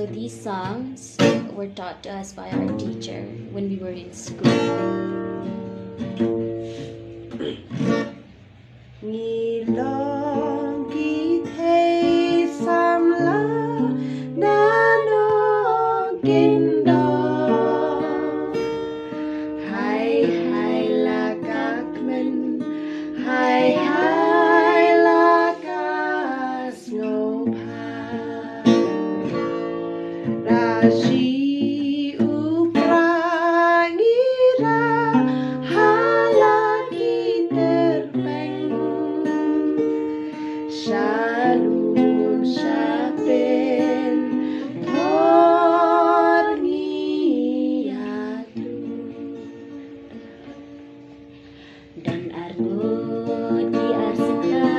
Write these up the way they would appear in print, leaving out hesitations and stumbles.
So these songs were taught to us by our teacher when we were in school. Ngilong kitay samla nanong kindong Hai hai lakakmen Hai hai lakas ngopa Rashi uprangira halagi terpeng Shalom Shapin Torniatu Dan argo di arsita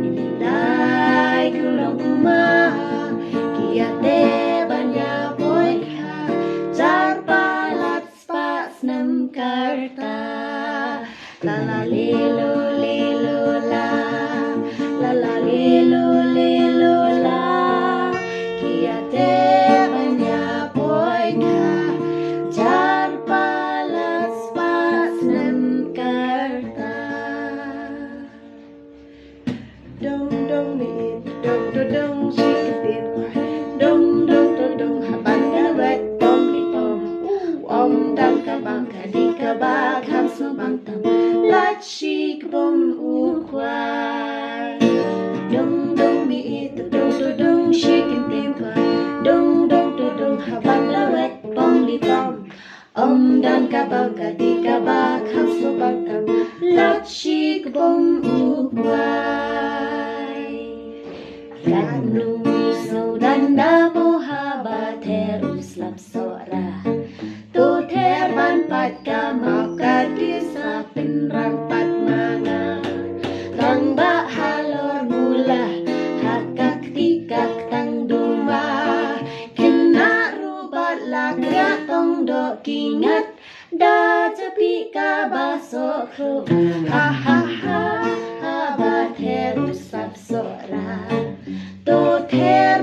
Nindai kulong kumaha Kiate banya boyka Jar palat spas nem karta La lilo lilo la La lilo lilo la Kiate banya boyka Jar palat spas nem karta Dong dong ni dong dong dong shikapin Dong dong dong dong haban galwet bom li bom Om dam kabang kadika bag ham subang tam Lat shik bom ukwai Dong dong mi it dong dong dong shikapin Dong dong dong dong haban galwet bom li bom Om dam kabang kadika bag ham subang tam Lat shik bom ukwai Kanui saudanda mohaba terus lap sora Tu terban pat kamak kadis apin rampat mana Kang ba halor mula hakak tikak tang duma Kena rubat lagra tong do kingat Da jepi ka basok Ha ha ha haba terus lap sora Tu ter